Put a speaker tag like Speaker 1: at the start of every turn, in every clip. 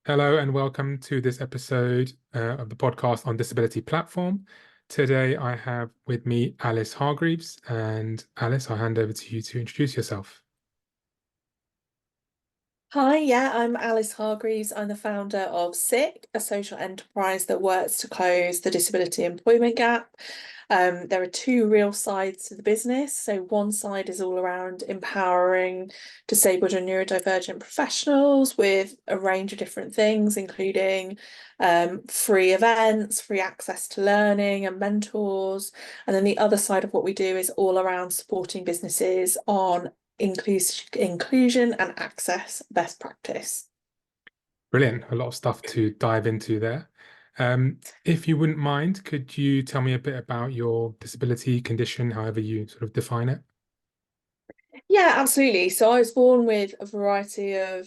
Speaker 1: Hello and welcome to this episode of the podcast on DisabilityPlatform. Today I have with me Alice Hargreaves, and Alice, I'll hand over to you to introduce yourself.
Speaker 2: Hi, I'm Alice Hargreaves. I'm the founder of SIC, a social enterprise that works to close the disability employment gap. There are two real sides to the business. So one side is all around empowering disabled and neurodivergent professionals with a range of different things, including free events, free access to learning and mentors. And then the other side of what we do is all around supporting businesses on inclusion and access best practice.
Speaker 1: Brilliant. A lot of stuff to dive into there. If you wouldn't mind, could you tell me a bit about your disability condition, however you sort of define it?
Speaker 2: Yeah, absolutely. So I was born with a variety of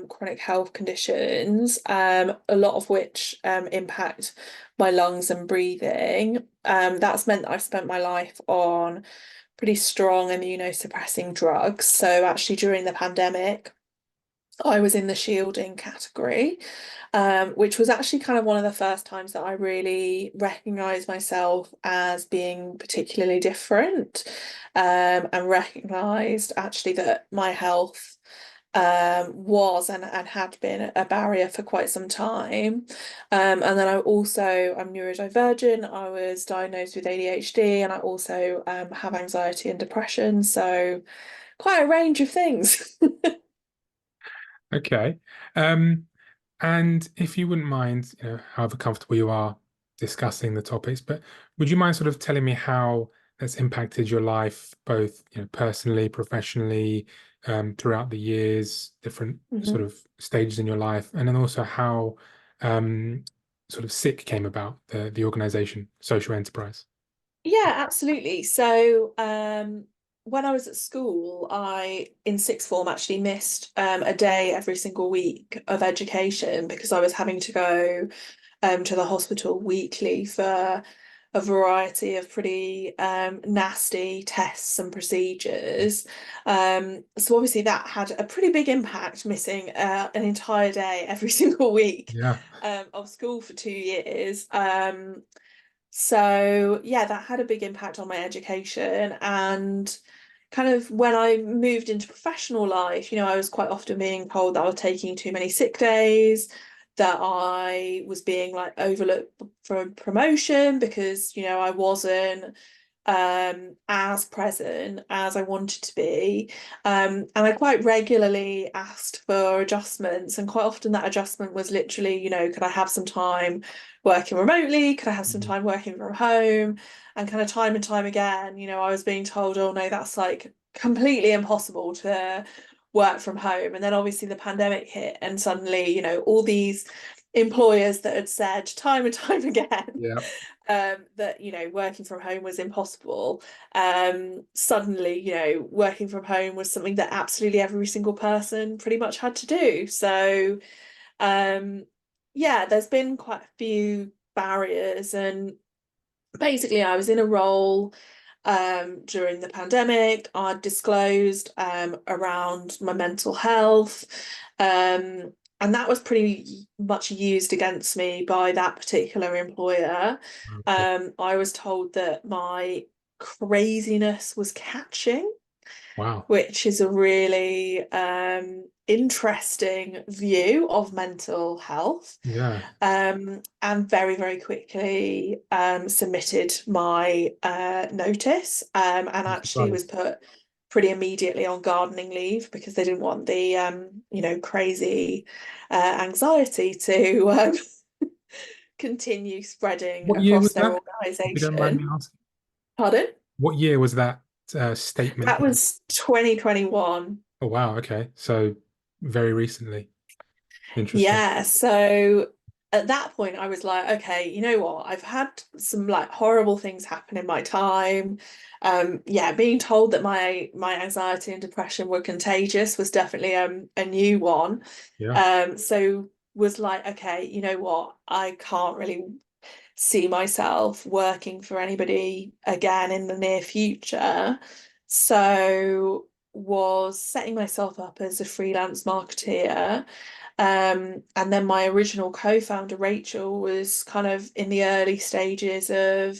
Speaker 2: chronic health conditions, a lot of which impact my lungs and breathing. That's meant that I've spent my life on pretty strong immunosuppressing drugs. So actually during the pandemic, I was in the shielding category, which was actually kind of one of the first times that I really recognized myself as being particularly different, and recognized actually that my health was and had been a barrier for quite some time. And then I'm neurodivergent. I was diagnosed with ADHD, and I also have anxiety and depression. So quite a range of things.
Speaker 1: Okay. And if you wouldn't mind, however comfortable you are discussing the topics, but would you mind sort of telling me how that's impacted your life, both, personally, professionally, throughout the years, different sort
Speaker 2: Mhm.
Speaker 1: of stages in your life, and then also how sort of SICK came about, the organization, social enterprise.
Speaker 2: Yeah, absolutely. So, when I was at school, I in sixth form actually missed a day every single week of education because I was having to go to the hospital weekly for a variety of pretty nasty tests and procedures. So obviously that had a pretty big impact, missing an entire day every single week
Speaker 1: Yeah.
Speaker 2: of school for 2 years. So yeah, that had a big impact on my education. And kind of when I moved into professional life, I was quite often being told that I was taking too many sick days, that I was being like overlooked for promotion because, I wasn't as present as I wanted to be. And I quite regularly asked for adjustments, and quite often that adjustment was literally, could I have some time working remotely? Could I have some
Speaker 1: Mhm.
Speaker 2: time working from home? And kind of time and time again, I was being told, oh no, that's like completely impossible to work from home. And then obviously the pandemic hit, and suddenly, all these employers that had said time and time again
Speaker 1: Yeah.
Speaker 2: that working from home was impossible, suddenly working from home was something that absolutely every single person pretty much had to do. So um yeah, there's been quite a few barriers, and basically I was in a role during the pandemic. I disclosed around my mental health, um, and that was pretty much used against me by that particular employer.
Speaker 1: Okay.
Speaker 2: I was told that my craziness was catching,
Speaker 1: Wow.
Speaker 2: which is a really interesting view of mental health.
Speaker 1: Yeah.
Speaker 2: And very, very quickly submitted my notice, and
Speaker 1: I'm
Speaker 2: actually was
Speaker 1: surprised.
Speaker 2: put pretty immediately on gardening leave because they didn't want the crazy anxiety to continue spreading
Speaker 1: What year
Speaker 2: across
Speaker 1: was
Speaker 2: their
Speaker 1: that, if you don't mind me
Speaker 2: organization.
Speaker 1: asking?
Speaker 2: Pardon?
Speaker 1: What year was that statement
Speaker 2: That
Speaker 1: made?
Speaker 2: was 2021.
Speaker 1: Oh, wow. Okay. So very recently. Interesting.
Speaker 2: Yeah, so at that point I was like, okay, you know what? I've had some like horrible things happen in my time. Yeah, being told that my anxiety and depression were contagious was definitely a new one.
Speaker 1: Yeah.
Speaker 2: So was like, okay, you know what? I can't really see myself working for anybody again in the near future. So was setting myself up as a freelance marketeer, And then my original co-founder, Rachel, was kind of in the early stages of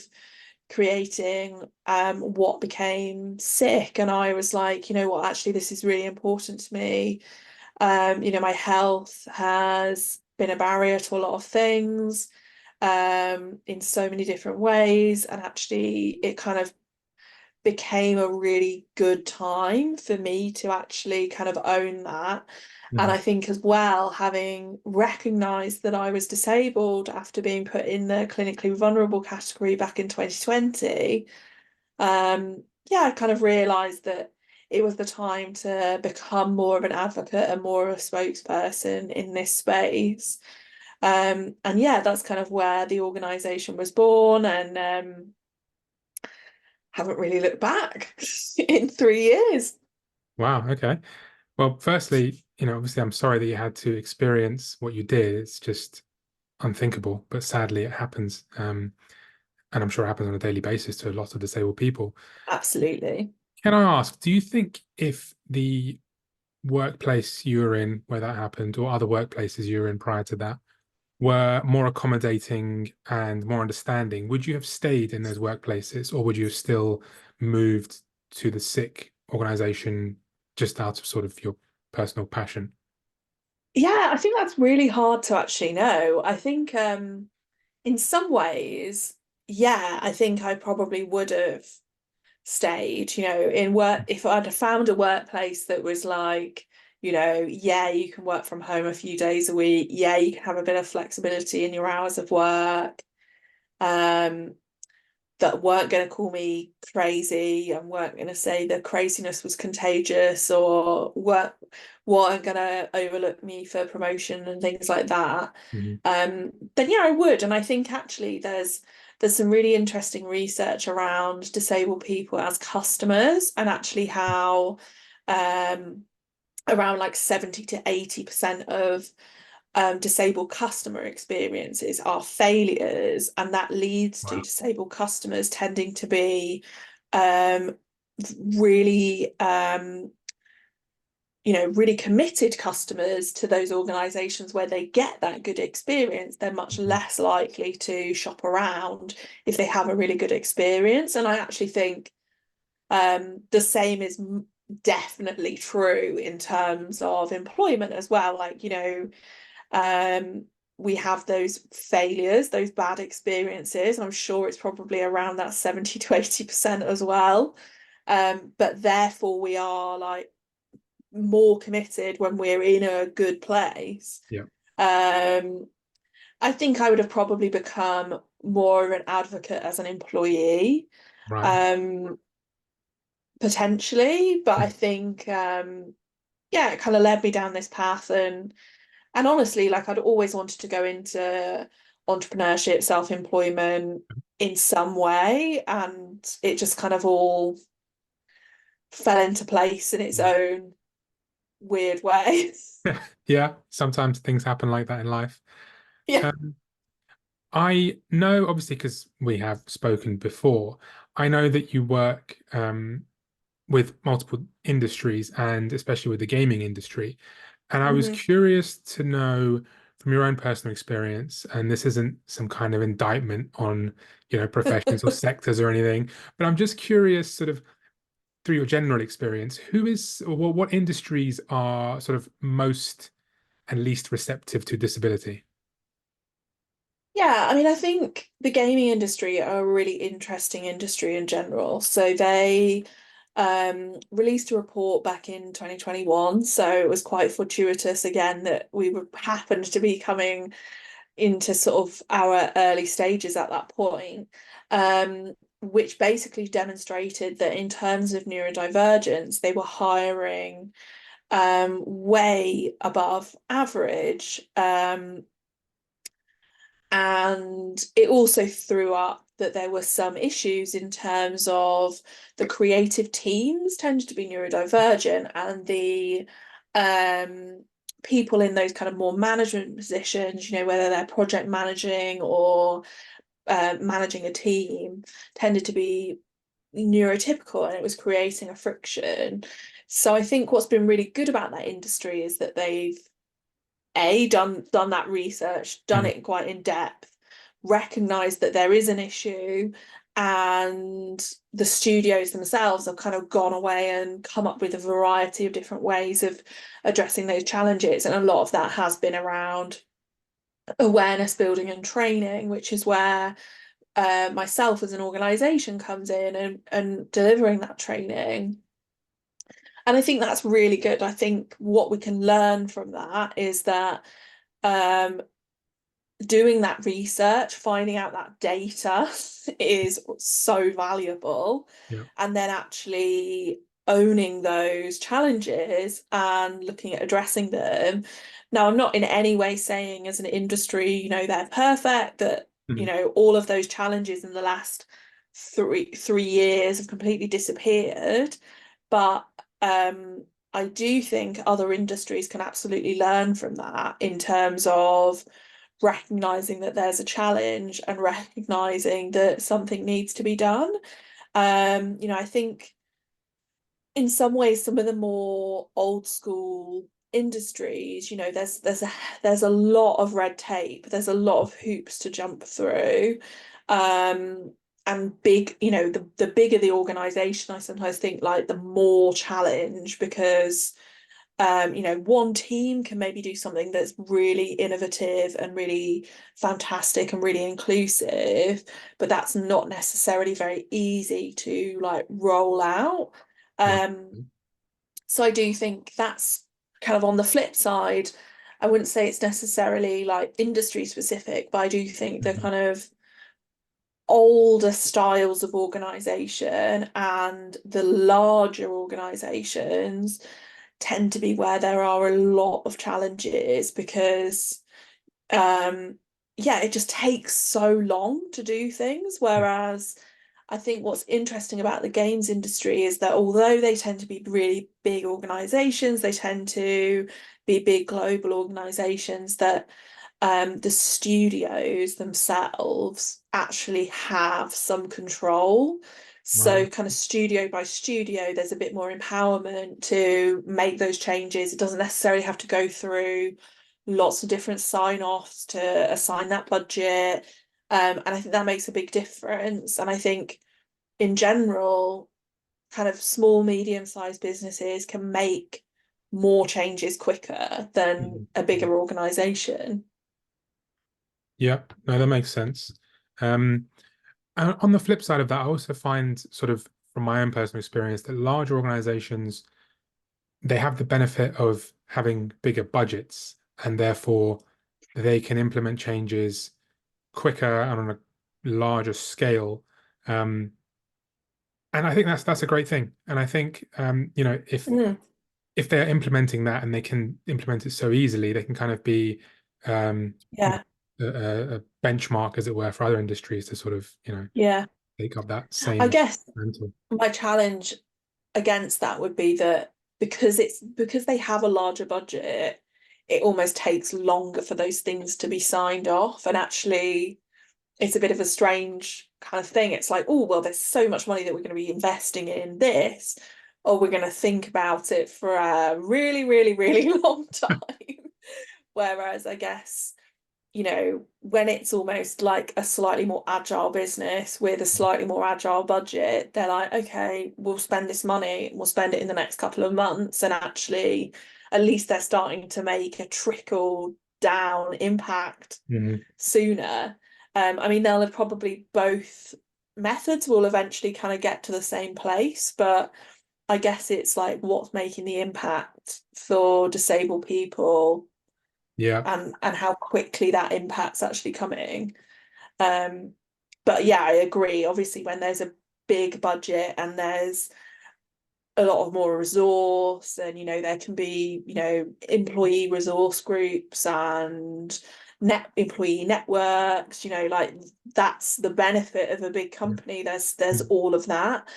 Speaker 2: creating what became SIC. And I was like, you know what, actually, this is really important to me. My health has been a barrier to a lot of things in so many different ways. And actually, it kind of became a really good time for me to actually kind of own that. And
Speaker 1: Mhm.
Speaker 2: I think as well, having recognized that I was disabled after being put in the clinically vulnerable category back in 2020, yeah, I kind of realized that it was the time to become more of an advocate and more of a spokesperson in this space. And yeah, that's kind of where the organization was born, and haven't really looked back in 3 years.
Speaker 1: Wow, okay. Well, firstly, obviously I'm sorry that you had to experience what you did. It's just unthinkable, but sadly it happens. And I'm sure it happens on a daily basis to lots of disabled people.
Speaker 2: Absolutely.
Speaker 1: Can I ask, do you think if the workplace you were in where that happened, or other workplaces you were in prior to that, were more accommodating and more understanding, would you have stayed in those workplaces, or would you have still moved to the SICK organization just out of sort of your personal passion?
Speaker 2: Yeah, I think that's really hard to actually know. I think in some ways, yeah, I think I probably would have stayed, in work if I'd have found a workplace that was like, yeah, you can work from home a few days a week. Yeah, you can have a bit of flexibility in your hours of work. Um, that weren't going to call me crazy and weren't going to say the craziness was contagious or weren't going to overlook me for promotion and things like that,
Speaker 1: Mhm.
Speaker 2: then yeah, I would. And I think actually there's some really interesting research around disabled people as customers and actually how um, around like 70 to 80% of disabled customer experiences are failures, and that leads to
Speaker 1: Wow.
Speaker 2: disabled customers tending to be um, really really committed customers to those organizations where they get that good experience. They're much
Speaker 1: Mhm.
Speaker 2: less likely to shop around if they have a really good experience. And I actually think the same is definitely true in terms of employment as well. Like, um, we have those failures, those bad experiences. I'm sure it's probably around that 70 to 80% as well. But therefore we are like more committed when we're in a good place.
Speaker 1: Yeah,
Speaker 2: Um, I think I would have probably become more of an advocate as an employee,
Speaker 1: right.
Speaker 2: um, potentially, but I think yeah, it kind of led me down this path, and honestly, like I'd always wanted to go into entrepreneurship, self-employment in some way, and it just kind of all fell into place in its
Speaker 1: Yeah.
Speaker 2: own weird way.
Speaker 1: Yeah, sometimes things happen like that in life.
Speaker 2: Yeah.
Speaker 1: Um, I know, obviously, because we have spoken before, I know that you work with multiple industries and especially with the gaming industry. And I was
Speaker 2: Hmm.
Speaker 1: curious to know from your own personal experience, and this isn't some kind of indictment on, professions or sectors or anything, but I'm just curious, sort of through your general experience, who is or what industries are sort of most and least receptive to disability?
Speaker 2: Yeah, I mean, I think the gaming industry are a really interesting industry in general. So they released a report back in 2021. So it was quite fortuitous again that happened to be coming into sort of our early stages at that point, which basically demonstrated that in terms of neurodivergence, they were hiring way above average. And it also threw up that there were some issues in terms of the creative teams tended to be neurodivergent, and the um, people in those kind of more management positions, whether they're project managing or managing a team, tended to be neurotypical, and it was creating a friction. So I think what's been really good about that industry is that they've done that research, done
Speaker 1: Mm.
Speaker 2: it quite in depth, recognized that there is an issue, and the studios themselves have kind of gone away and come up with a variety of different ways of addressing those challenges. And a lot of that has been around awareness building and training, which is where myself as an organization comes in and delivering that training. And I think that's really good. I think what we can learn from that is that um, doing that research, finding out that data is so valuable,
Speaker 1: Yeah.
Speaker 2: and then actually owning those challenges and looking at addressing them. Now, I'm not in any way saying as an industry, they're perfect, that,
Speaker 1: Mhm.
Speaker 2: all of those challenges in the last three years have completely disappeared. But I do think other industries can absolutely learn from that in terms of recognizing that there's a challenge and recognizing that something needs to be done. I think in some ways some of the more old school industries, there's a lot of red tape, there's a lot of hoops to jump through. Um, and big, the bigger the organization, I sometimes think like the more challenge, because one team can maybe do something that's really innovative and really fantastic and really inclusive, but that's not necessarily very easy to like roll out.
Speaker 1: Right.
Speaker 2: Um, so I do think that's kind of on the flip side. I wouldn't say it's necessarily like industry specific, but I do think the
Speaker 1: Mhm.
Speaker 2: kind of older styles of organization and the larger organizations tend to be where there are a lot of challenges, because um it just takes so long to do things,
Speaker 1: Yeah.
Speaker 2: whereas I think what's interesting about the games industry is that although they tend to be really big organizations, they tend to be big global organizations, that the studios themselves actually have some control.
Speaker 1: Right.
Speaker 2: So, kind of studio by studio, there's a bit more empowerment to make those changes. It doesn't necessarily have to go through lots of different sign-offs to assign that budget. And I think that makes a big difference. And I think in general, kind of small, medium-sized businesses can make more changes quicker than
Speaker 1: Mhm.
Speaker 2: a
Speaker 1: Mhm.
Speaker 2: bigger organization.
Speaker 1: Yeah, no, that makes sense. Um, and on the flip side of that, I also find sort of from my own personal experience that large organizations, they have the benefit of having bigger budgets, and therefore they can implement changes quicker and on a larger scale. Um, and I think that's a great thing. And I think
Speaker 2: Mm,
Speaker 1: if they're implementing that and they can implement it so easily, they can kind of be um, you
Speaker 2: yeah,
Speaker 1: know, a benchmark, as it were, for other industries to sort of,
Speaker 2: yeah.
Speaker 1: take up that
Speaker 2: I
Speaker 1: same
Speaker 2: guess
Speaker 1: mantle.
Speaker 2: my challenge against that would be that because they have a larger budget, it almost takes longer for those things to be signed off. And actually, it's a bit of a strange kind of thing. It's like, oh, well, there's so much money that we're going to be investing in this, or we're going to think about it for a really, really, really long time. Whereas I guess, when it's almost like a slightly more agile business with a slightly more agile budget, they're like, okay, we'll spend this money, we'll spend it in the next couple of months. And actually, at least they're starting to make a trickle down impact
Speaker 1: Mhm.
Speaker 2: sooner. I mean, they'll have probably both methods will eventually kind of get to the same place, but I guess it's like what's making the impact for disabled people,
Speaker 1: Yeah,
Speaker 2: and how quickly that impact's actually coming. Um, but yeah, I agree. Obviously, when there's a big budget and there's a lot of more resource, and there can be employee resource groups and net employee networks, like that's the benefit of a big
Speaker 1: yeah,
Speaker 2: company. There's
Speaker 1: mm,
Speaker 2: all of that.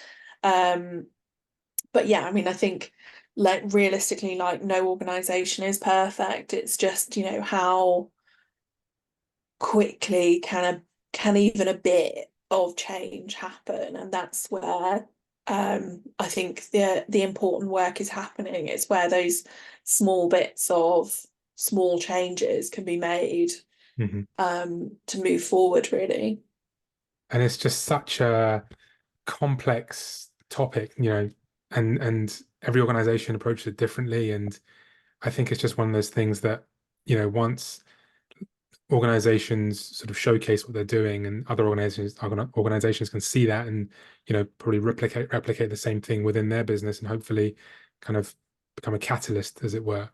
Speaker 2: Um, but yeah, I mean, I think like realistically, like no organization is perfect. It's just how quickly can even a bit of change happen, and that's where I think the important work is happening. It's where those small bits of small changes can be made
Speaker 1: Hmm.
Speaker 2: to move forward, really.
Speaker 1: And it's just such a complex topic, and every organization approaches it differently. And I think it's just one of those things that, once organizations sort of showcase what they're doing and other organizations can see that and, probably replicate the same thing within their business and hopefully kind of become a catalyst, as it were.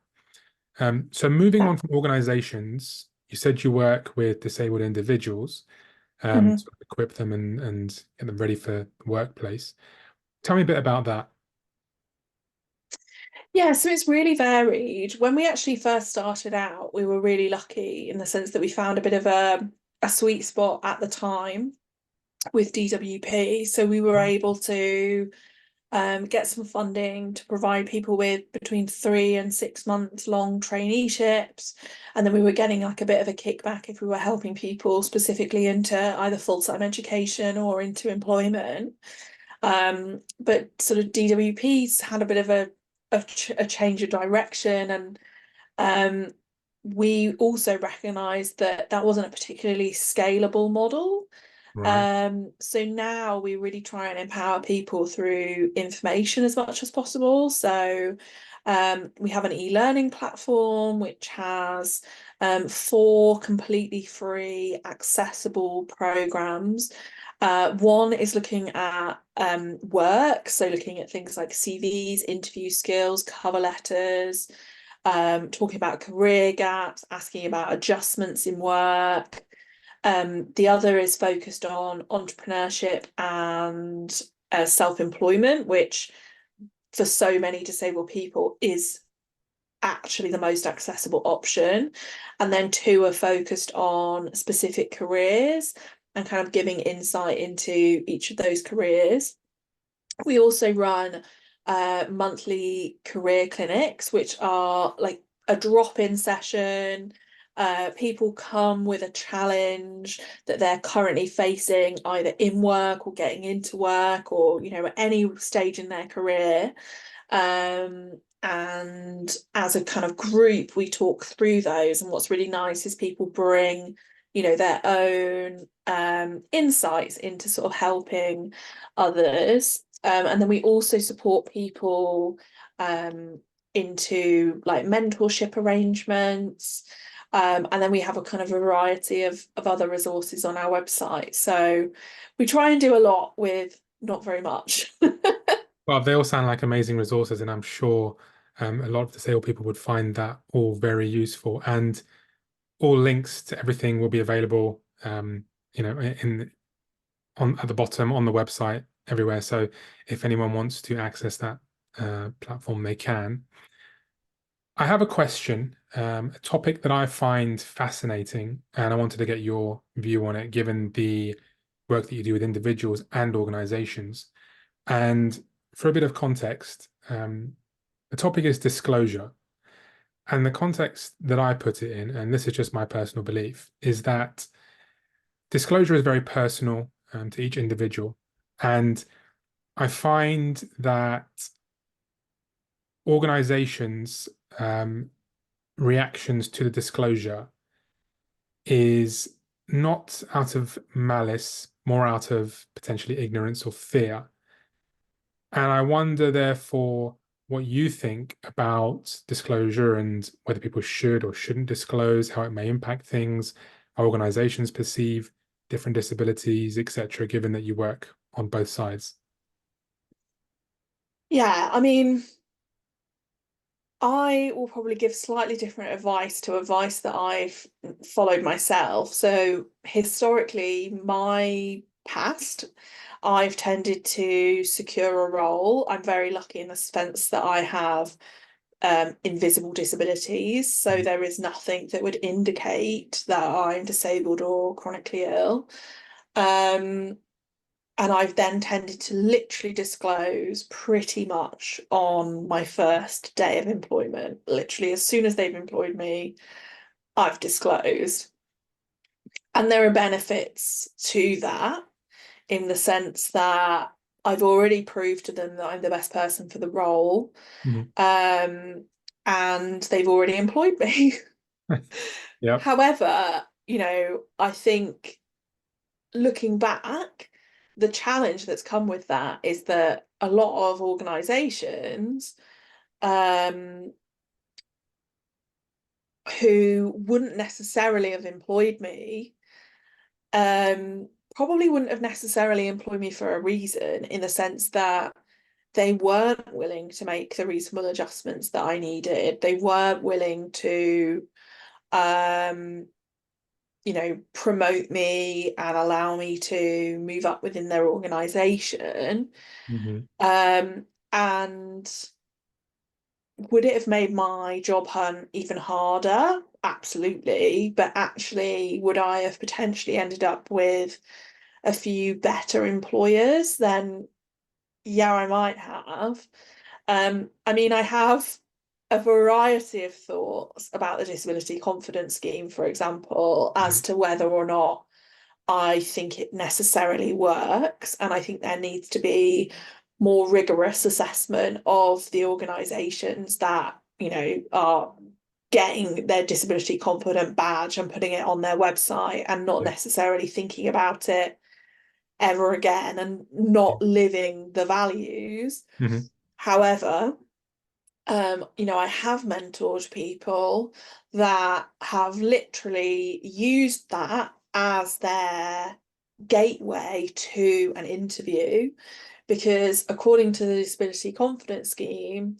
Speaker 1: So moving
Speaker 2: Yeah.
Speaker 1: on from organizations, you said you work with disabled individuals,
Speaker 2: Mhm.
Speaker 1: to equip them and get them ready for the workplace. Tell me a bit about that.
Speaker 2: Yeah, so it's really varied. When we actually first started out, we were really lucky in the sense that we found a bit of a sweet spot at the time with DWP. So we were able to get some funding to provide people with between 3 and 6 months long traineeships. And then we were getting like a bit of a kickback if we were helping people specifically into either full-time education or into employment. But sort of DWP's had a bit of a change of direction, and um, we also recognised that that wasn't a particularly scalable model.
Speaker 1: Right.
Speaker 2: So now we really try and empower people through information as much as possible. So we have an e-learning platform which has 4 completely free, accessible programs. One is looking at work, so looking at things like CVs, interview skills, cover letters, talking about career gaps, asking about adjustments in work. The other is focused on entrepreneurship and self-employment, which for so many disabled people is actually the most accessible option. And then 2 are focused on specific careers and kind of giving insight into each of those careers. We also run monthly career clinics, which are like a drop-in session. People come with a challenge that they're currently facing, either in work or getting into work, or at any stage in their career. And as a kind of group, we talk through those. And what's really nice is people bring, their own insights into sort of helping others. And then we also support people into like mentorship arrangements. And then we have a kind of variety of other resources on our website. So we try and do a lot with not very much.
Speaker 1: Well, they all sound like amazing resources, and I'm sure a lot of disabled people would find that all very useful. And all links to everything will be available, in on at the bottom on the website everywhere. So if anyone wants to access that platform, they can. I have a question, a topic that I find fascinating, and I wanted to get your view on it, given the work that you do with individuals and organizations. And for a bit of context, the topic is disclosure. And the context that I put it in, and this is just my personal belief, is that disclosure is very personal to each individual. And I find that organizations' reactions to the disclosure is not out of malice, more out of potentially ignorance or fear. And I wonder, therefore, what you think about disclosure and whether people should or shouldn't disclose, how it may impact things, how organizations perceive different disabilities, etc., given that you work on both sides.
Speaker 2: Yeah, I mean, I will probably give slightly different advice to advice that I've followed myself. So historically, my past, I've tended to secure a role. I'm very lucky in the sense that I have invisible disabilities. So
Speaker 1: Mhm.
Speaker 2: there is nothing that would indicate that I'm disabled or chronically ill. Um, and I've then tended to literally disclose pretty much on my first day of employment. Literally, as soon as they've employed me, I've disclosed. And there are benefits to that in the sense that I've already proved to them that I'm the best person for the role.
Speaker 1: Mhm.
Speaker 2: Um, and they've already employed me.
Speaker 1: Yep.
Speaker 2: However, I think looking back, the challenge that's come with that is that a lot of organizations um, who wouldn't necessarily have employed me probably wouldn't have necessarily employed me for a reason, in the sense that they weren't willing to make the reasonable adjustments that I needed. They weren't willing to um, promote me and allow me to move up within their organization.
Speaker 1: Hmm.
Speaker 2: And would it have made my job hunt even harder? Absolutely. But actually, would I have potentially ended up with a few better employers? Then, yeah, I might have. I mean, I have a variety of thoughts about the disability confidence scheme, for example, as to whether or not I think it necessarily works. And I think there needs to be more rigorous assessment of the organisations that, are getting their disability confident badge and putting it on their website and not
Speaker 1: Yeah.
Speaker 2: necessarily thinking about it ever again and not living the values.
Speaker 1: Hmm.
Speaker 2: However, I have mentored people that have literally used that as their gateway to an interview, because according to the Disability Confidence Scheme,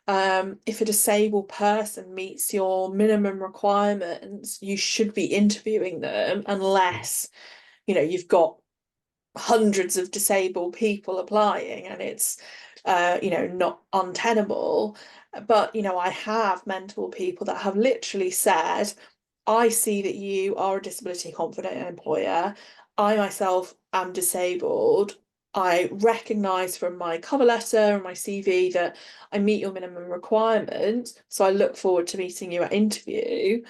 Speaker 2: if a disabled person meets your minimum requirements, you should be interviewing them unless, you've got hundreds of disabled people applying and it's not untenable. But I have mentored people that have literally said, I see that you are a disability confident employer. I myself am disabled. I recognise from my cover letter and my CV that I meet your minimum requirements, so I look forward to meeting you at interview.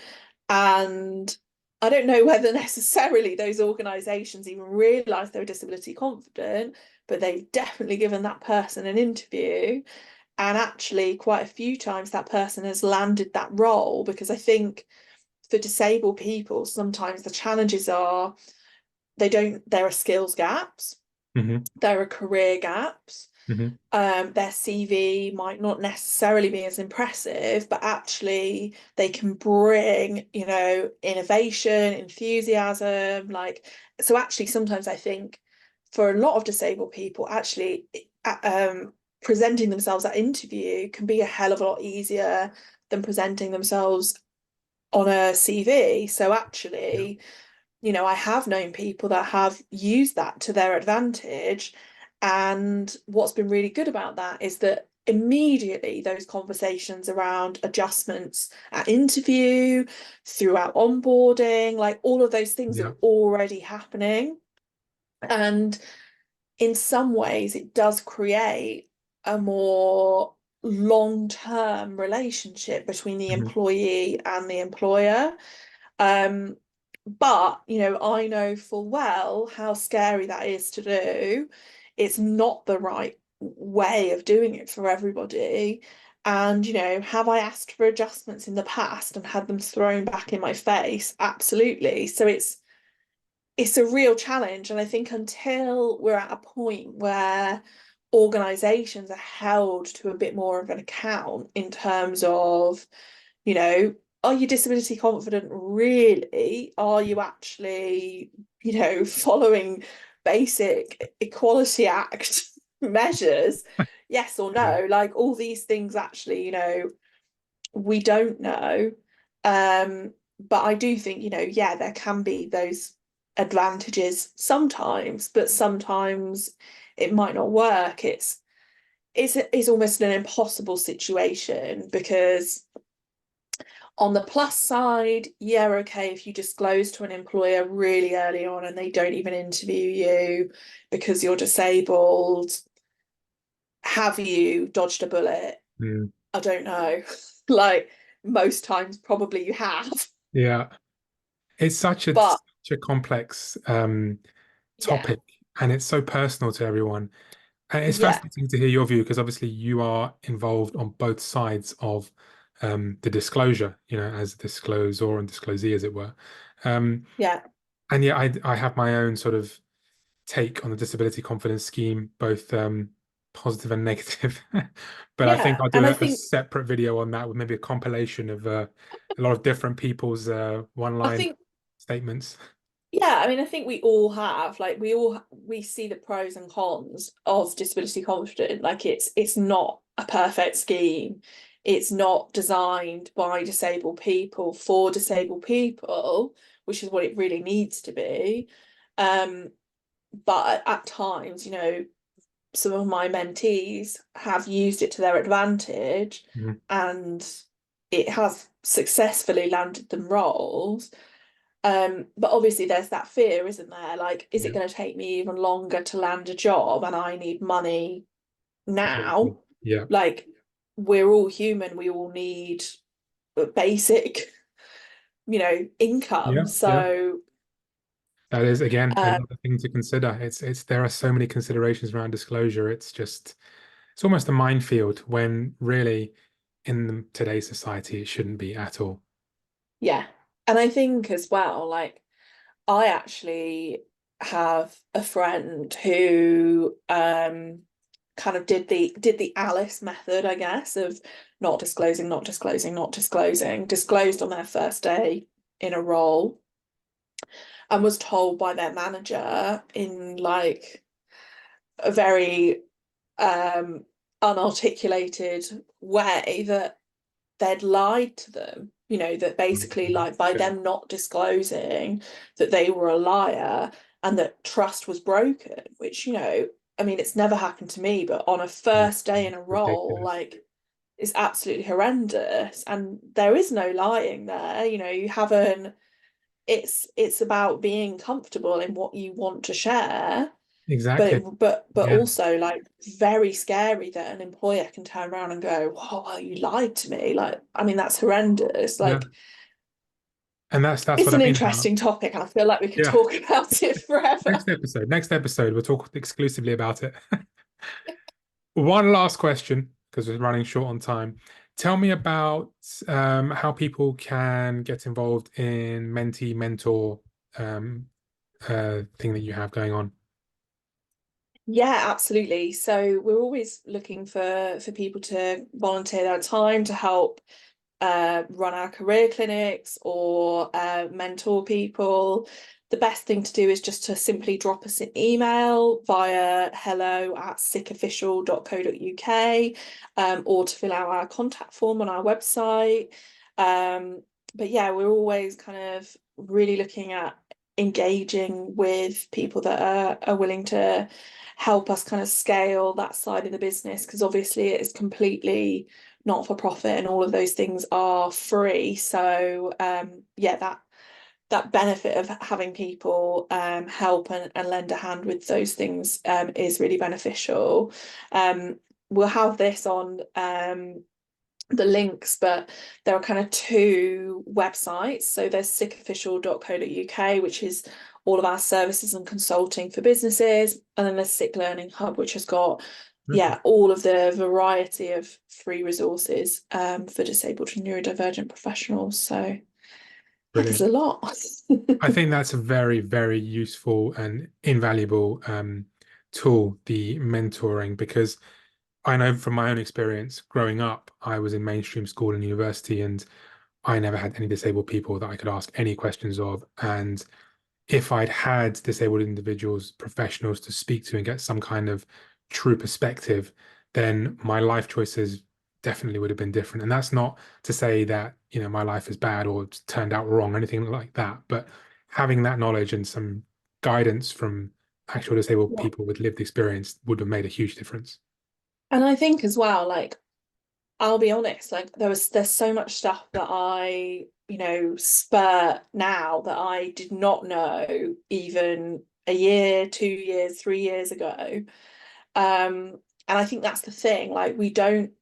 Speaker 2: And I don't know whether necessarily those organisations even realise they're disability confident, but they've definitely given that person an interview. And actually, quite a few times that person has landed that role, because I think for disabled people, sometimes the challenges are there are skills gaps,
Speaker 1: Hmm.
Speaker 2: there are career gaps.
Speaker 1: Hmm.
Speaker 2: Their CV might not necessarily be as impressive, but actually they can bring, innovation, enthusiasm. So actually, sometimes I think for a lot of disabled people, actually, presenting themselves at interview can be a hell of a lot easier than presenting themselves on a CV. So
Speaker 1: Yeah.
Speaker 2: actually, I have known people that have used that to their advantage. And what's been really good about that is that immediately those conversations around adjustments at interview, throughout onboarding, like all of those things are
Speaker 1: Yeah.
Speaker 2: already happening. And in some ways, it does create a more long-term relationship between the
Speaker 1: Hmm.
Speaker 2: employee and the employer. Um, but, I know full well how scary that is to do. It's not the right way of doing it for everybody. And, have I asked for adjustments in the past and had them thrown back in my face? Absolutely. So it's a real challenge. And I think until we're at a point where organizations are held to a bit more of an account in terms of, you know, are you disability confident really? Are you actually, following basic Equality Act measures? Yes or
Speaker 1: Yeah.
Speaker 2: no? Like all these things actually, we don't know. But I do think, yeah, there can be those advantages sometimes, but sometimes it might not work. It's almost an impossible situation, because on the plus side, yeah, okay, if you disclose to an employer really early on and they don't even interview you because you're disabled, have you dodged a bullet?
Speaker 1: Mm.
Speaker 2: I don't know. Like most times, probably you have.
Speaker 1: Yeah. It's
Speaker 2: But
Speaker 1: such a complex
Speaker 2: yeah,
Speaker 1: topic, and it's so personal to everyone. And it's
Speaker 2: yeah,
Speaker 1: fascinating to hear your view because obviously you are involved on both sides of the disclosure, as a disclosor and disclosee, as it were. Um,
Speaker 2: Yeah.
Speaker 1: and yeah, I have my own sort of take on the disability confidence scheme, both positive and negative. But I think
Speaker 2: Yeah.
Speaker 1: I'll do
Speaker 2: And I
Speaker 1: a
Speaker 2: think
Speaker 1: separate video on that with maybe a compilation of a lot of different people's
Speaker 2: I
Speaker 1: one-line
Speaker 2: think
Speaker 1: statements.
Speaker 2: yeah, I mean, I think we all have like we see the pros and cons of disability confident. Like it's not a perfect scheme. It's not designed by disabled people for disabled people, which is what it really needs to be. Um, but at times, some of my mentees have used it to their advantage
Speaker 1: Mhm.
Speaker 2: and it has successfully landed them roles. But obviously there's that fear, isn't there? Like, is it
Speaker 1: Yeah,
Speaker 2: going to take me even longer to land a job and I need money
Speaker 1: exactly.
Speaker 2: now?
Speaker 1: Yeah,
Speaker 2: Like, we're all human, we all need a basic, income.
Speaker 1: yeah, yeah.
Speaker 2: So,
Speaker 1: That is again
Speaker 2: um,
Speaker 1: another thing to consider. It's there are so many considerations around disclosure. It's almost a minefield when really in today's society it shouldn't be at all.
Speaker 2: yeah. And I think as well, like, I actually have a friend who kind of did the Alice method, I guess, of not disclosing, not disclosing, not disclosing, disclosed on their first day in a role and was told by their manager in like a very um unarticulated way that they'd lied to them, that basically,
Speaker 1: Mhm.
Speaker 2: like, by
Speaker 1: Okay.
Speaker 2: them not disclosing that they were a liar and that trust was broken, which, I mean, it's never happened to me, but on a
Speaker 1: Yeah.
Speaker 2: first day in a role,
Speaker 1: Ridiculous.
Speaker 2: like, it's absolutely horrendous. And there is no lying there, you haven't, it's about being comfortable in what you want to share but
Speaker 1: Exactly.
Speaker 2: but
Speaker 1: Yeah.
Speaker 2: also like very scary that an employer can turn around and go, oh well, you lied to me. Like, I mean, that's horrendous.
Speaker 1: Yeah.
Speaker 2: Like,
Speaker 1: And that's
Speaker 2: it's
Speaker 1: what I
Speaker 2: an
Speaker 1: mean about.
Speaker 2: interesting topic. I feel like we could
Speaker 1: Yeah.
Speaker 2: talk about it forever.
Speaker 1: Next episode, we'll talk exclusively about it. One last question, because we're running short on time. Tell me about how people can get involved in mentee mentor um, thing that you have going on.
Speaker 2: Yeah, absolutely. So we're always looking for people to volunteer their time to help run our career clinics or mentor people. The best thing to do is just to simply drop us an email via hello@sicofficial.co.uk or to fill out our contact form on our website. But yeah, we're always kind of really looking at engaging with people that are willing to help us kind of scale that side of the business because obviously it is completely not for profit and all of those things are free. So yeah, that benefit of having people help and lend a hand with those things is really beneficial. We'll have this on the links, but there are kind of two websites. So there's sicofficial.co.uk, which is all of our services and consulting for businesses, and then there's SIC Learning Hub, which has got
Speaker 1: Okay,
Speaker 2: all of the variety of free resources for disabled and neurodivergent professionals. So yeah, there's
Speaker 1: brilliant.
Speaker 2: a lot.
Speaker 1: I think that's a very, very useful and invaluable tool, the mentoring, because I know from my own experience growing up, I was in mainstream school and university, and I never had any disabled people that I could ask any questions of. And if I'd had disabled individuals, professionals to speak to and get some kind of true perspective, then my life choices definitely would have been different. And that's not to say that, my life is bad or it's turned out wrong or anything like that. But having that knowledge and some guidance from actual disabled
Speaker 2: Yeah.
Speaker 1: people with lived experience would have made a huge difference.
Speaker 2: And I think as well, like, I'll be honest, like there's so much stuff that I, spur now that I did not know even a year, 2 years, 3 years ago. And I think that's the thing. Like, we don't,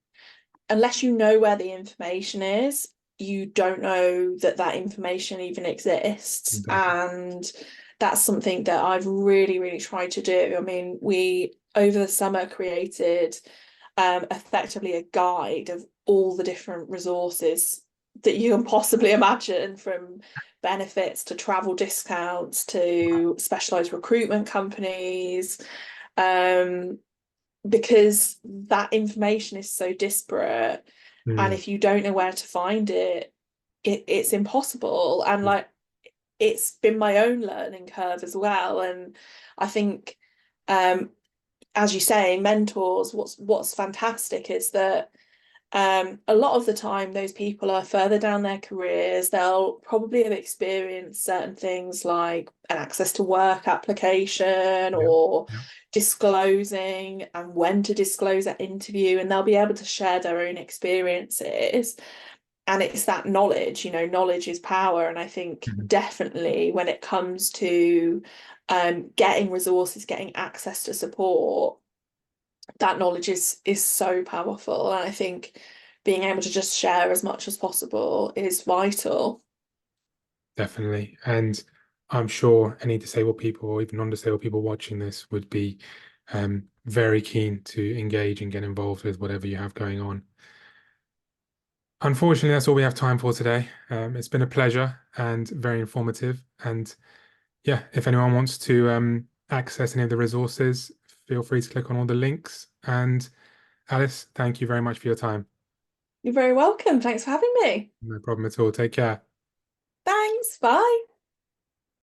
Speaker 2: unless you know where the information is, you don't know that that information even exists.
Speaker 1: Exactly.
Speaker 2: And that's something that I've really, really tried to do. I mean, we over the summer created effectively a guide of all the different resources that you can possibly imagine, from benefits to travel discounts to specialized recruitment companies, um, because that information is so disparate. And
Speaker 1: Mm.
Speaker 2: if you don't know where to find it, it's impossible. And like, it's been my own learning curve as well. And I think, um, as you say, mentors, what's fantastic is that a lot of the time those people are further down their careers. They'll probably have experienced certain things like an access to work application,
Speaker 1: Yeah.
Speaker 2: or
Speaker 1: Yeah.
Speaker 2: disclosing and when to disclose at interview, and they'll be able to share their own experiences. And it's that knowledge, knowledge is power. And I think
Speaker 1: Mhm.
Speaker 2: definitely when it comes to getting resources, getting access to support, that knowledge is so powerful. And I think being able to just share as much as possible is vital.
Speaker 1: Definitely. And I'm sure any disabled people or even non-disabled people watching this would be very keen to engage and get involved with whatever you have going on. Unfortunately, that's all we have time for today. It's been a pleasure and very informative. And yeah, if anyone wants to access any of the resources, feel free to click on all the links. And Alice, thank you very much for your time.
Speaker 2: You're very welcome. Thanks for having me.
Speaker 1: No problem at all. Take care.
Speaker 2: Thanks. Bye.